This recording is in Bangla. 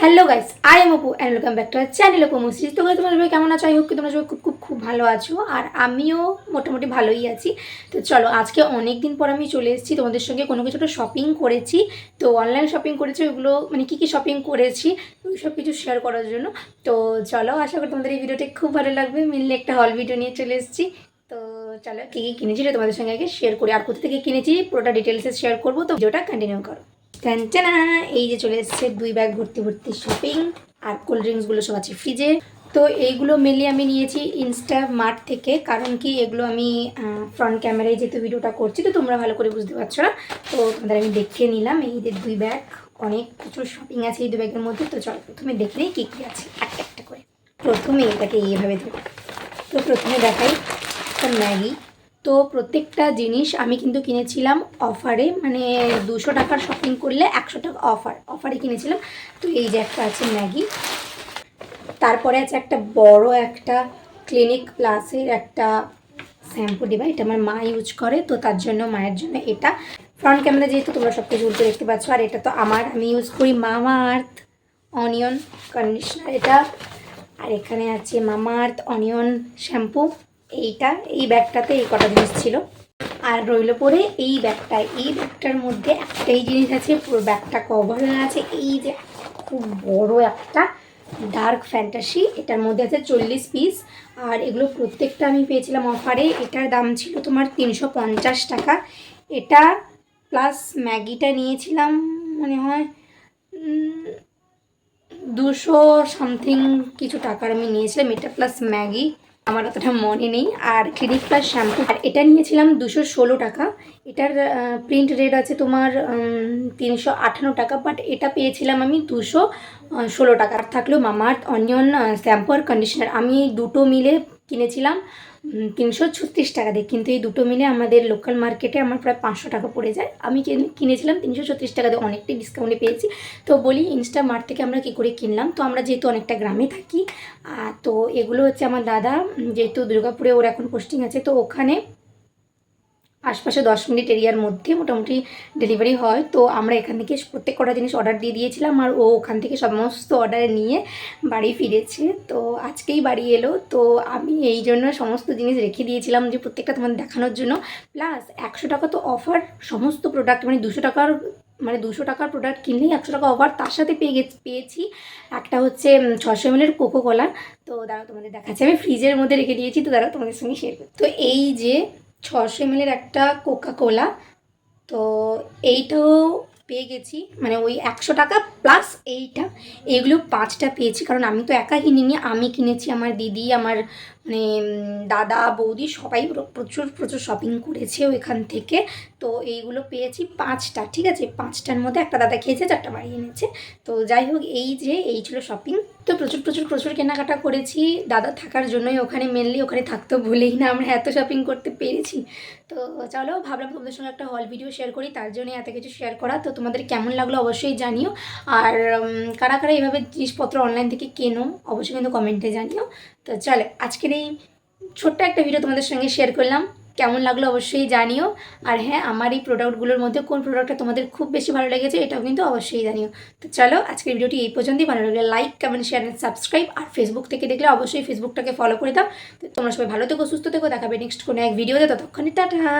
Hello guys, I am Apu and welcome back to our channel Apu muses. তো তোমরা সবাই কেমন আছো? আই হোপ কি তোমরা সবাই খুব খুব খুব ভালো আছো, আর আমিও মোটামুটি ভালোই আছি। তো চলো, আজকে অনেক দিন পর আমি চলে এসেছি তোমাদের সঙ্গে কোনো কিছুটা শপিং করেছি। তো অনলাইন শপিং করেছি, ওগুলো মানে কী কী শপিং করেছি ওই সব কিছু শেয়ার করার জন্য। তো চলো, আশা করি তোমাদের এই ভিডিওটা খুব ভালো লাগবে। মেনলি একটা হল ভিডিও নিয়ে চলে এসেছি। তো চলো, কী কী কিনেছি তোমাদের সঙ্গে আগে শেয়ার করি, আর কোথা থেকে কিনেছি পুরোটা ডিটেলসে শেয়ার করবো। তো ভিডিওটা কন্টিনিউ করো। টানটানা, এই যে চলে এসছে 2 ব্যাগ ভর্তি ভর্তি শপিং, আর কোল্ড ড্রিঙ্কসগুলো সব আছে ফ্রিজে। তো এইগুলো মেনলি আমি নিয়েছি ইনস্টামার্ট থেকে, কারণ কি এগুলো আমি ফ্রন্ট ক্যামেরায় যেহেতু ভিডিওটা করছি তো তোমরা ভালো করে বুঝতে পারছো না, তো তোমাদের আমি দেখিয়ে নিলাম। এই যে 2 ব্যাগ, অনেক প্রচুর শপিং আছে এই 2 ব্যাগের মধ্যে। তো চলো প্রথমে দেখে নিই কী কী আছে একটা একটা করে। প্রথমে এটাকে এইভাবে দেবো। তো প্রথমে দেখাই একটা ম্যাগি। তো প্রত্যেকটা জিনিস আমি কিন্তু কিনেছিলাম অফারে, মানে 200 টাকার শপিং করলে 100 টাকা অফারে কিনেছিলাম। তো এই যে একটা আছে ম্যাগি, তারপরে আছে একটা বড় একটা ক্লিনিক প্লাসের একটা শ্যাম্পু ডিবা, এটা আমার মা ইউজ করে, তো তার জন্য মায়ের জন্য এটা। ফ্রন্ট ক্যামেরা যেহেতু তোমরা সব কিছু উল্টো দেখতে পাচ্ছ, আর এটা তো আমি ইউজ করি মামা আর্থ অনিয়ন কন্ডিশনার এটা। আর এখানে আছে মামা আর্থ অনিয়ন শ্যাম্পু। এই ব্যাগটাতে এই কটা জিনিস ছিল। আর রইল পরে এই ব্যাগটার মধ্যে একটাই জিনিস আছে, পুরো ব্যাগটা কভার হয়ে আছে। এই যে খুব বড় একটা ডার্ক ফ্যান্টাসি, এটার মধ্যে আছে 40 পিস, আর এগুলো প্রত্যেকটা আমি পেয়েছিলাম অফারে। এটার দাম ছিল তোমার 350 টাকা। এটা প্লাস ম্যাগিটা নিয়েছিলাম মনে হয় 200 সামথিং কিছু টাকার আমি নিয়েছিলাম, এটা প্লাস ম্যাগি, আমার অতটা মনে নেই। আর ক্লিনিক প্লাস শ্যাম্পু, আর এটা নিয়েছিলাম 216 টাকা। এটার প্রিন্ট রেট আছে তোমার 358 টাকা, বাট এটা পেয়েছিলাম আমি 216 টাকা। আর থাকলেও মামাআর্থ অনিয়ন শ্যাম্পু আর কন্ডিশনার আমি দুটো মিলে কিনেছিলাম 336 টাকা দিয়ে, কিন্তু এই দুটো মিলে আমাদের লোকাল মার্কেটে আমার প্রায় 500 টাকা পড়ে যায়। আমি কিনেছিলাম 336 টাকা দিয়ে, অনেকটাই ডিসকাউন্টে পেয়েছি। তো বলি ইনস্টামার্ট থেকে আমরা কী করে কিনলাম। তো আমরা যেহেতু অনেকটা গ্রামে থাকি, তো এগুলো হচ্ছে আমার দাদা, যেহেতু দুর্গাপুরে ওর এখন পোস্টিং আছে, তো ওখানে আশপাশে 10 মিনিট এরিয়ার মধ্যে মোটামুটি ডেলিভারি হয়। তো আমরা এখান থেকে প্রত্যেক কটা জিনিস অর্ডার দিয়ে দিয়েছিলাম, আর ও ওখান থেকে সমস্ত অর্ডার নিয়ে বাড়ি ফিরেছে। তো আজকেই বাড়ি এলো, তো আমি এই জন্য সমস্ত জিনিস রেখে দিয়েছিলাম যে প্রত্যেকটা তোমাদের দেখানোর জন্য। প্লাস 100 টাকা তো অফার সমস্ত প্রোডাক্ট, মানে 200 টাকার প্রোডাক্ট কিনলেই 100 টাকা অফার। তার সাথে পেয়েছি একটা হচ্ছে 600 ml কোকোকোলা। তো দাঁড়াও তোমাদের দেখাচ্ছি, আমি ফ্রিজের মধ্যে রেখে দিয়েছি, তো দাঁড়াও তোমাদের সঙ্গে শেয়ার করি। তো এই যে 600 ml একটা কোকাকোলা, তো এইটাও পেয়ে গেছি, মানে ওই 100 টাকা প্লাস এইগুলো 5টা পেয়েছি, কারণ আমি তো একা কিনিনি, আমি কিনেছি, আমার দিদি, আমার মানে দাদা বৌদি সবাই প্রচুর প্রচুর শপিং করেছে ওইখান থেকে। তো এইগুলো পেয়েছি 5টা, ঠিক আছে। 5টার মধ্যে একটা দাদা খেয়েছে, 4টা বাড়ি এনেছে। তো যাই হোক, এই ছিল শপিং। তো প্রচুর প্রচুর প্রচুর কেনাকাটা করেছি দাদা থাকার জন্যই, ওখানে মেনলি ওখানে থাকতো বলেই না আমরা এত শপিং করতে পেরেছি। তো চলো, ভাবলাম তোমাদের সঙ্গে একটা হল ভিডিও শেয়ার করি, তার জন্যই এত কিছু শেয়ার করা। তো তোমাদের কেমন লাগলো অবশ্যই জানিও, আর কারা কারা এইভাবে জিনিসপত্র অনলাইন থেকে কেনো অবশ্যই কিন্তু কমেন্টে জানিও। তো চলো, আজকের এই ছোট্ট একটা ভিডিও তোমাদের সঙ্গে শেয়ার করলাম, কেমন লাগলো অবশ্যই জানিও। আর হ্যাঁ, আমার এই প্রোডাক্টগুলোর মধ্যে কোন প্রোডাক্টটা তোমাদের খুব বেশি ভালো লেগেছে এটাও কিন্তু অবশ্যই জানিও। তো চলো, আজকের ভিডিওটি এই পর্যন্তই। ভালো লাগলে like, comment, share and subscribe. আর ফেসবুক থেকে দেখলে অবশ্যই ফেসবুকটাকে ফলো করে দাও। তো তোমরা সবাই ভালো থেকো, সুস্থ থেকো, দেখাবে নেক্সট কোনো এক ভিডিওতে। ততক্ষণে টাটা।